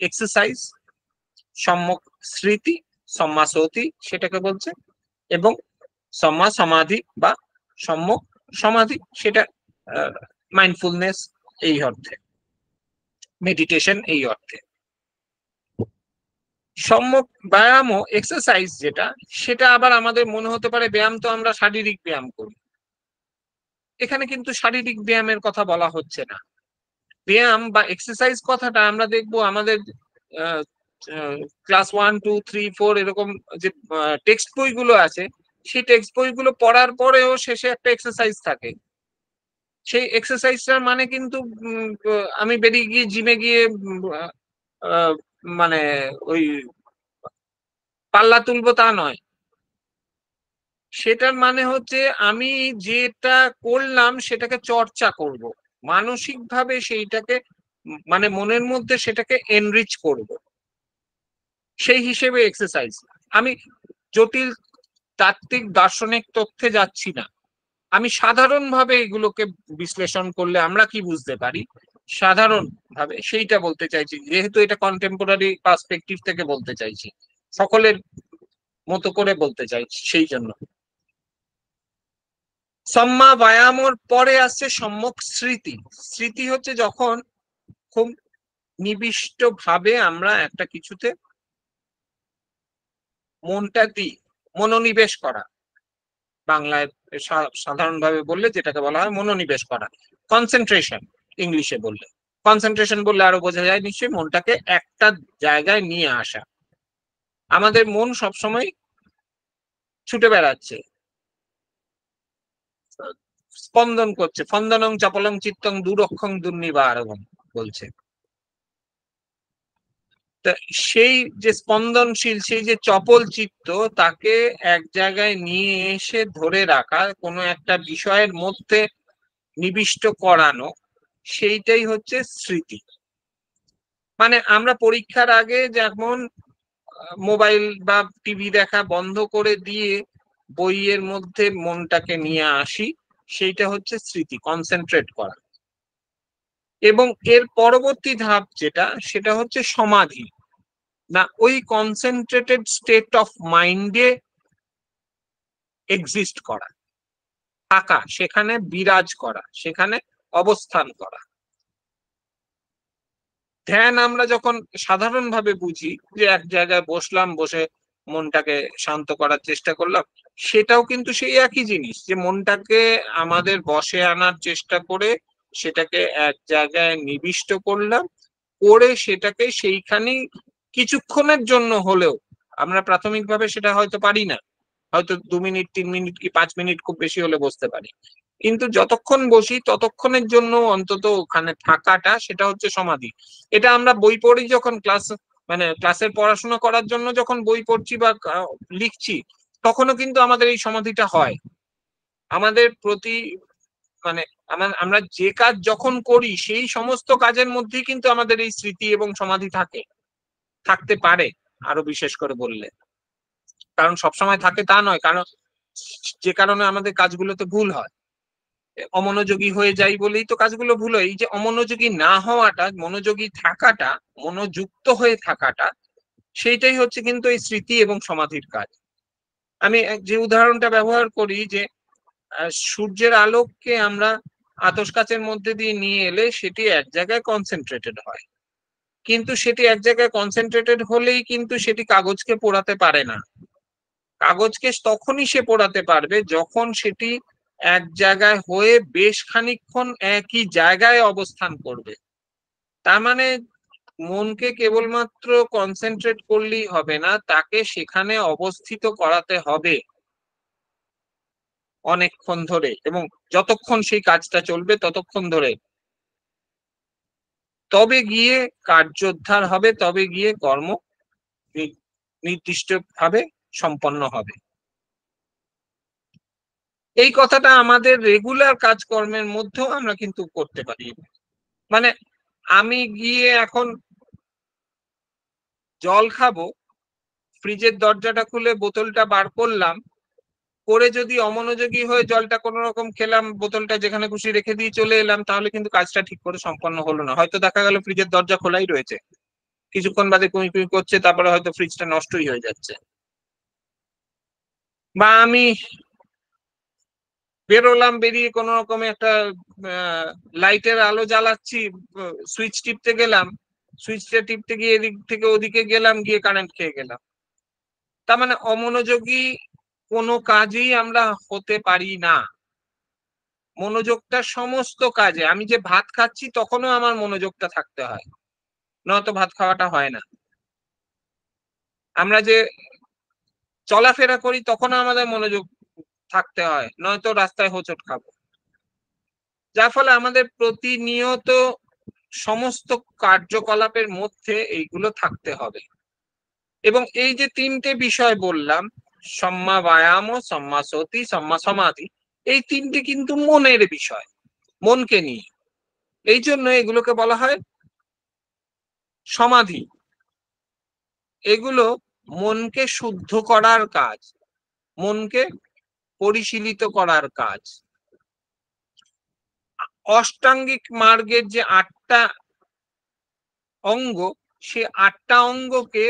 এক্সারসাইজ, সম্যক স্মৃতি, সম্মা সতি সেটাকে বলছে, এবং সম্মা সমাধি বা সম্যক সমাধি, সেটা মাইন্ডফুলনেস এই অর্থে, মেডিটেশন এই অর্থে। সম্যক ব্যায়াম ও এক্সারসাইজ যেটা, সেটা আবার আমাদের মনে হতে পারে ব্যায়াম তো আমরা শারীরিক ব্যায়াম করি, এখানে কিন্তু শারীরিক ব্যায়ামের কথা বলা হচ্ছে না। ব্যায়াম বা এক্সারসাইজ কথাটা আমরা দেখবো আমাদের ক্লাস 1, 2, 3, 4 এরকম যে টেক্সট বইগুলো আছে, সেই টেক্সট বইগুলো পড়ার পরেও শেষে একটা এক্সারসাইজ থাকে। সেই এক্সারসাইজটার মানে কিন্তু আমি বেরিয়ে গিয়ে জিমে গিয়ে আহ, মানে ওই পাল্লা তুলবো তা নয়। সেটার মানে হচ্ছে আমি যেটা করলাম সেটাকে চর্চা করব, মানসিকভাবে সেইটাকে, মানে মনের মধ্যে সেটাকে এনরিচ করব, সেই হিসেবে এক্সারসাইজ। আমি জটিল তাত্ত্বিক দার্শনিক তথ্যে যাচ্ছি না, আমি সাধারণভাবে এগুলোকে বিশ্লেষণ করলে আমরা কি বুঝতে পারি, সাধারণ ভাবে সেইটা বলতে চাইছি, যেহেতু এটা কন্টেম্পোরারি পার্সপেক্টিভ থেকে বলতে চাইছি, সকলের মতো করে বলতে চাইছি, সেই জন্য। সম্মা ব্যায়ামর পরে আসছে সম্যক স্মৃতি। স্মৃতি হচ্ছে যখন খুব নিবিষ্ট ভাবে আমরা একটা কিছুতে মনটা দিই, মনোনিবেশ করা, বাংলায় সাধারণভাবে বললে যেটাকে বলা হয় মনোনিবেশ করা, কনসেন্ট্রেশন ইংলিশে বললে। কনসেন্ট্রেশন বললে আরো বোঝা যায় নিশ্চয়ই, মনটাকে একটা জায়গায় নিয়ে আসা। আমাদের মন সবসময় ছুটে বেড়াচ্ছে, স্পন্দন করছে, ফন্দনং চাপলং চিত্তং দুরক্ষং দুর্নিবারং বলছে। সেই যে স্পন্দনশীল, সেই যে চপল চিত্ত, তাকে এক জায়গায় নিয়ে এসে ধরে রাখা, কোনো একটা বিষয়ের মধ্যে নিবিষ্ট করানো, সেইটাই হচ্ছে স্মৃতি। মানে আমরা পরীক্ষার আগে যেমন মোবাইল বা টিভি দেখা বন্ধ করে দিয়ে বইয়ের মধ্যে মনটাকে নিয়ে আসি, সেইটা হচ্ছে স্মৃতি, কনসেন্ট্রেট করা। এবং এর পরবর্তী ধাপ যেটা, সেটা হচ্ছে সমাধি, না ওই কনসেন্ট্রেটেড স্টেট অফ মাইন্ডে এক্সিস্ট করা, থাকা, সেখানে বিরাজ করা, সেখানে অবস্থান করা। ধ্যান আমরা যখন সাধারণভাবে বুঝি যে এক জায়গায় বসলাম, বসে মনটাকে শান্ত করার চেষ্টা করলাম, সেটাও কিন্তু সেই একই জিনিস, যে মনটাকে আমাদের বশে আনার চেষ্টা করে সেটাকে এক জায়গায় নিবিষ্ট করলাম, করে সেটাকে সেইখানেই কিছুক্ষণের জন্য হলেও, আমরা প্রাথমিকভাবে সেটা হয়তো পারি না, হয়তো 2 মিনিট 3 মিনিট কি 5 মিনিট খুব বেশি হলে বসতে পারি, কিন্তু যতক্ষণ বসি ততক্ষণের জন্য অন্তত ওখানে থাকাটা, সেটা হচ্ছে সমাধি। এটা আমরা বই পড়ি যখন, মানে ক্লাসের পড়াশোনা করার জন্য যখন বই পড়ছি বা লিখছি, তখনও কিন্তু আমাদের এই সমাধিটা হয়। আমাদের প্রতি, মানে আমরা যে কাজ যখন করি সেই সমস্ত কাজের মধ্যেই কিন্তু আমাদের এই স্মৃতি এবং সমাধি থাকতে পারে, আরো বিশেষ করে বললে। কারণ সবসময় থাকে তা নয়, কারণ যে কারণে আমাদের কাজগুলোতে ভুল হয়, অমনোযোগী হয়ে যাই বলেই তো কাজগুলো ভুল হয়। এই যে অমনোযোগী না হওয়াটা, মনোযোগী থাকাটা, মনোযুক্ত হয়ে থাকাটা, সেইটাই হচ্ছে কিন্তু এই স্মৃতি এবং সমাধির কাজ। আমি যে উদাহরণটা ব্যবহার করি, যে সূর্যের আলোককে আমরা আতশ কাচের মধ্যে দিয়ে নিয়ে এলে সেটি এক জায়গায় কনসেন্ট্রেটেড হয়, কিন্তু সেটি এক জায়গায় কনসেন্ট্রেটেড হলেই কিন্তু সেটি কাগজকে পোড়াতে পারে না। কাগজকে তখনই সে পোড়াতে পারবে যখন সেটি এক জায়গায় হয়ে বেশ খানিকক্ষণ একই জায়গায় অবস্থান করবে। তার মানে মনকে কেবলমাত্র কনসেন্ট্রেট করলেই হবে না, তাকে সেখানে অবস্থিত করাতে হবে অনেকক্ষণ ধরে, এবং যতক্ষণ সেই কাজটা চলবে ততক্ষণ ধরে, তবে গিয়ে কার্যোদ্ধার হবে, তবে গিয়ে কর্ম নির্দিষ্টভাবে সম্পন্ন হবে। এই কথাটা আমাদের রেগুলার কাজকর্মের মধ্যেও আমরা কিন্তু করতে পারি। মানে আমি গিয়ে এখন জল খাবো, ফ্রিজের দরজাটা খুলে বোতলটা বার করলাম, করে যদি অমনোযোগী হয়ে জলটা কোনো রকম খেলাম, বোতলটা যেখানে খুশি রেখে দিয়ে চলে এলাম, তাহলে কিন্তু কাজটা ঠিক করে সম্পন্ন হলো না। হয়তো দেখা গেল ফ্রিজের দরজা খোলাই রয়েছে, কিছুক্ষণ বাদে কুই কুই করছে, তারপরে হয়তো ফ্রিজটা নষ্টই হয়ে যাচ্ছে। বা আমি বেরোলাম, বেরিয়ে কোনো রকমে একটা লাইটের আলো জ্বালাচ্ছি, সুইচ টিপতে গেলাম, সুইচটা টিপতে গিয়ে এদিক থেকে ওদিকে গেলাম, গিয়ে কারেন্ট খেয়ে গেলাম। তার মানে অমনোযোগী কোনো কাজেই আমরা হতে পারি না। মনোযোগটা সমস্ত কাজে, আমি যে ভাত খাচ্ছি তখনও আমার মনোযোগটা থাকতে হয়, নয়তো ভাত খাওয়াটা হয় না। আমরা যে চলাফেরা করি তখনও আমাদের মনোযোগ থাকতে হয়, নয়তো রাস্তায় হোঁচট খাবো। যার ফলে আমাদের প্রতিনিয়ত সমস্ত কার্যকলাপের মধ্যে এইগুলো থাকতে হবে। এবং এই যে তিনটে বিষয় বললাম, সম্মা ব্যায়াম, সম্মা সতি, সম্মা সমাধি, এই তিনটে কিন্তু মনের বিষয়, মনকে নিয়ে। এই জন্য এগুলোকে বলা হয় সমাধি। এগুলো মনকে শুদ্ধ করার কাজ, মনকে পরিশীলিত করার কাজ। অষ্টাঙ্গিক মার্গের যে 8টা অঙ্গ, সে 8টা অঙ্গকে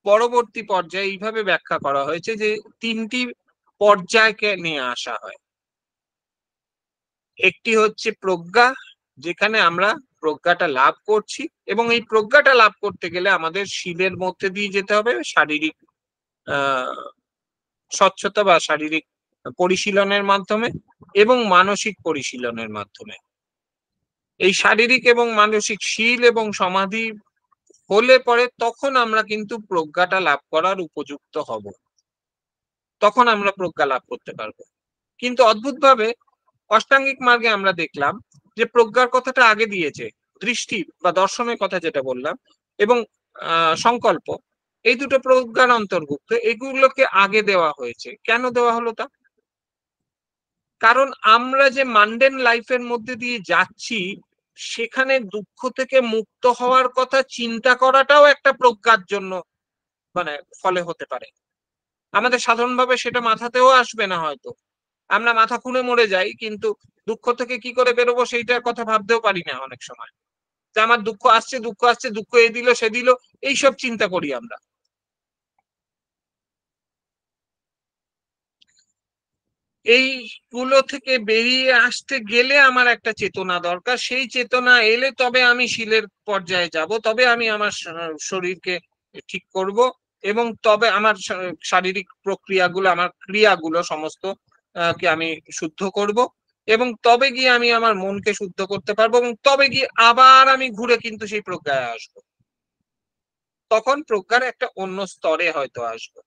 পরবর্তী পর্যায়ে এইভাবে ব্যাখ্যা করা হয়েছে যে 3টি পর্যায়কে নিয়ে আসা হয়। একটি হচ্ছে প্রজ্ঞা, যেখানে আমরা প্রজ্ঞাটা লাভ করছি, এবং এই প্রজ্ঞাটা লাভ করতে গেলে আমাদের শীলের মধ্যে দিয়ে যেতে হবে শারীরিক স্বচ্ছতা বা শারীরিক পরিশীলনের মাধ্যমে এবং মানসিক পরিশীলনের মাধ্যমে। এই শারীরিক এবং মানসিক শীল এবং সমাধি হলে পরে তখন আমরা কিন্তু প্রজ্ঞাটা লাভ করার উপযুক্ত হব, তখন আমরা প্রজ্ঞা লাভ করতে পারবো। কিন্তু অদ্ভুতভাবে অষ্টাঙ্গিক মার্গে আমরা দেখলাম যে প্রজ্ঞার কথাটা আগে দিয়েছে, দৃষ্টি বা দর্শনের কথা যেটা বললাম, এবং সংকল্প, এই দুটো প্রজ্ঞার অন্তর্ভুক্ত, এগুলোকে আগে দেওয়া হয়েছে। কেন দেওয়া হলো তা? কারণ আমরা যে মান্ডেন লাইফের মধ্যে দিয়ে যাচ্ছি, সেখানে দুঃখ থেকে মুক্ত হওয়ার কথা চিন্তা করাটাও একটা প্রজ্ঞার জন্য মানে ফলে হতে পারে। আমাদের সাধারণভাবে সেটা মাথাতেও আসবে না, হয়তো আমরা মাথা খুলে মরে যাই, কিন্তু দুঃখ থেকে কি করে বেরোবো সেইটার কথা ভাবতেও পারি না অনেক সময়। যে আমার দুঃখ আসছে, দুঃখ আসছে, দুঃখ এ দিল সে দিল, এইসব চিন্তা করি আমরা। এইগুলো থেকে বেরিয়ে আসতে গেলে আমার একটা চেতনা দরকার। সেই চেতনা এলে তবে আমি শীলের পর্যায়ে যাব, তবে আমি আমার শরীরকে ঠিক করব, এবং তবে আমার শারীরিক প্রক্রিয়াগুলো, আমার ক্রিয়াগুলো সমস্ত কে আমি শুদ্ধ করব, এবং তবে গিয়ে আমি আমার মনকে শুদ্ধ করতে পারবো, এবং তবে গিয়ে আবার আমি ঘুরে কিন্তু সেই প্রজ্ঞায় আসবো। তখন প্রজ্ঞার একটা অন্য স্তরে হয়তো আসবো।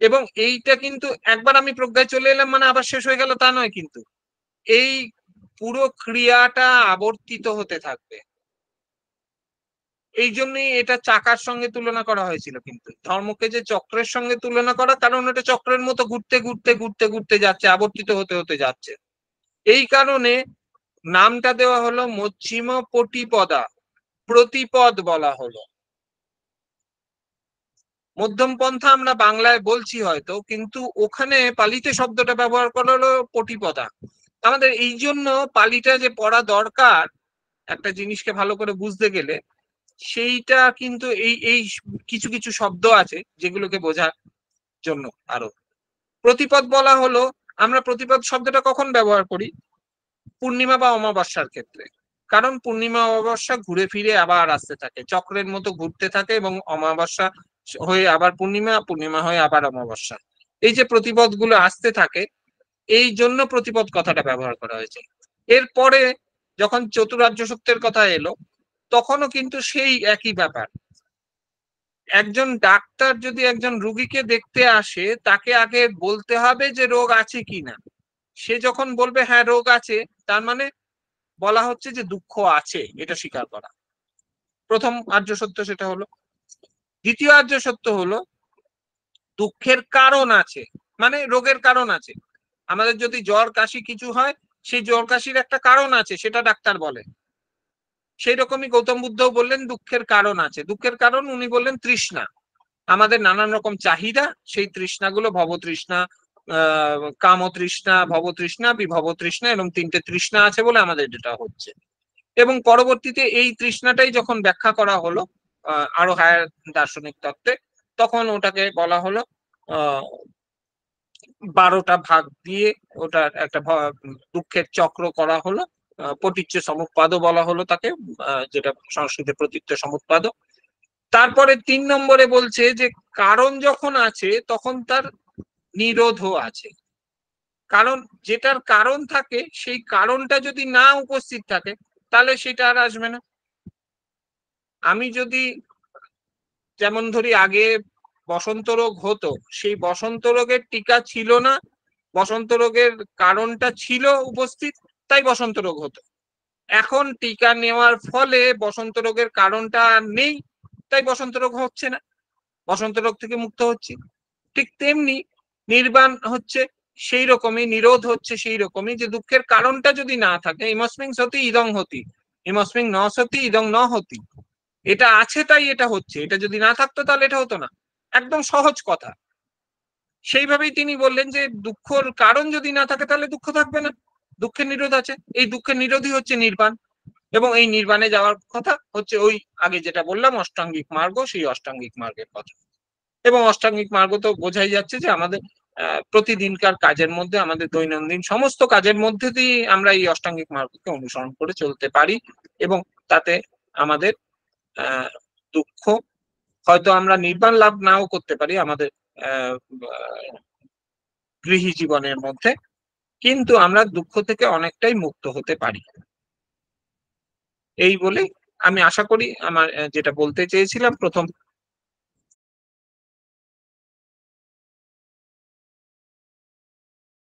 এবং এইটা কিন্তু একবার আমি প্রজ্ঞায় চলে এলাম মানে আবার শেষ হয়ে গেল তা নয়, কিন্তু এই পুরো ক্রিয়াটা আবর্তিত হতে থাকবে। এই জন্যই এটা চাকার সঙ্গে তুলনা করা হয়েছিল, কিন্তু ধর্মকে যে চক্রের সঙ্গে তুলনা করা, কারণ এটা চক্রের মতো ঘুরতে ঘুরতে ঘুরতে ঘুরতে যাচ্ছে, আবর্তিত হতে হতে যাচ্ছে। এই কারণে নামটা দেওয়া হলো মচ্ছিম পটিপদা, প্রতিপদ বলা হলো। মধ্যম পন্থা আমরা বাংলায় বলছি হয়তো, কিন্তু ওখানে পালিতে শব্দটা ব্যবহার করা হলো পটিপদা। আমাদের এই জন্য পালিটা যে পড়া দরকার একটা জিনিসকে ভালো করে বুঝতে গেলে, সেইটা কিন্তু এই এই কিছু কিছু শব্দ আছে যেগুলোকে বোঝার জন্য। আরো প্রতিপদ বলা হলো, আমরা প্রতিপদ শব্দটা কখন ব্যবহার করি? পূর্ণিমা বা অমাবস্যার ক্ষেত্রে। কারণ পূর্ণিমা অমাবস্যা ঘুরে ফিরে আবার আসতে থাকে, চক্রের মতো ঘুরতে থাকে, এবং অমাবস্যা হয়ে আবার পূর্ণিমা, পূর্ণিমা হয়ে আবার অমাবস্যা। এই যে প্রতিপদ গুলো আসতে থাকে, এই জন্য প্রতিপদ কথাটা ব্যবহার করা হয়েছে। এরপরে যখন চতুরার্য সত্যের কথা এলো, তখনও কিন্তু সেই একই ব্যাপার। একজন ডাক্তার যদি একজন রুগীকে দেখতে আসে, তাকে আগে বলতে হবে যে রোগ আছে কিনা। সে যখন বলবে হ্যাঁ রোগ আছে, তার মানে বলা হচ্ছে যে দুঃখ আছে, এটা স্বীকার করা। প্রথম আর্য সত্য সেটা হলো। দ্বিতীয় আর্য সত্য হলো দুঃখের কারণ আছে, মানে রোগের কারণ আছে। আমাদের যদি জ্বর কাশি কিছু হয়, সেই জ্বর কাশির একটা কারণ আছে, সেটা ডাক্তার বলে। সেই রকমই গৌতম বুদ্ধও বললেন দুঃখের কারণ আছে। দুঃখের কারণ উনি বললেন তৃষ্ণা। আমাদের নানান রকম চাহিদা, সেই তৃষ্ণাগুলো ভবতৃষ্ণা, কামতৃষ্ণা, ভবতৃষ্ণা, বিভবতৃষ্ণা, এরকম তিনটে তৃষ্ণা আছে বলে আমাদের যেটা হচ্ছে। এবং পরবর্তীতে এই তৃষ্ণাটাই যখন ব্যাখ্যা করা হলো আরো হায়ার দার্শনিক তত্ত্বে, তখন ওটাকে বলা হলো 12টা ভাগ দিয়ে ওটার একটা দুঃখের চক্র করা হলো। পটিচ্য সমুৎপাদও বলা হলো তাকে, যেটা সংস্কৃতে প্রতীচ্য সমুৎপাদ। তারপরে 3 নম্বরে বলছে যে কারণ যখন আছে তখন তার নিরোধও আছে। কারণ যেটার কারণ থাকে, সেই কারণটা যদি না উপস্থিত থাকে, তাহলে সেটা আর আসবে না। আমি যদি যেমন ধরি আগে বসন্ত রোগ হতো, সেই বসন্ত রোগের টিকা ছিল না, বসন্ত রোগের কারণটা ছিল উপস্থিত, তাই বসন্ত রোগ হতো। এখন টিকা নেওয়ার ফলে বসন্ত রোগের কারণটা আর নেই, তাই বসন্ত রোগ হচ্ছে না, বসন্ত রোগ থেকে মুক্ত হচ্ছে। ঠিক তেমনি নির্বাণ হচ্ছে সেই রকমই, নিরোধ হচ্ছে সেই রকমই, যে দুঃখের কারণটা যদি না থাকে, ইমস্মিং সতি ইদং হতি, ইমস্মিং ন সতি ইদং ন হতি, এটা আছে তাই এটা হচ্ছে, এটা যদি না থাকতো তাহলে এটা হতো না। একদম সহজ কথা। সেইভাবেই তিনি বললেন যে দুঃখের কারণ যদি না থাকে তাহলে দুঃখ থাকবে না, দুঃখের নিরোধ আছে, এই দুঃখের নিরোধই হচ্ছে নির্বাণ। এবং এই নির্বাণে যাওয়ার কথা হচ্ছে ওই আগে যেটা বললাম অষ্টাঙ্গিক মার্গ, সেই অষ্টাঙ্গিক মার্গের কথা। এবং অষ্টাঙ্গিক মার্গ তো বোঝাই যাচ্ছে যে আমাদের প্রতিদিনকার কাজের মধ্যে, আমাদের দৈনন্দিন সমস্ত কাজের মধ্যে দিয়ে আমরা এই অষ্টাঙ্গিক মার্গকে অনুসরণ করে চলতে পারি, এবং তাতে আমাদের দুঃখ, হয়তো আমরা নির্বাণ লাভ নাও করতে পারি আমাদের গৃহী জীবনের মধ্যে, কিন্তু আমরা দুঃখ থেকে অনেকটাই মুক্ত হতে পারি। এই বলে আমি আশা করি আমার যেটা বলতে চেয়েছিলাম প্রথম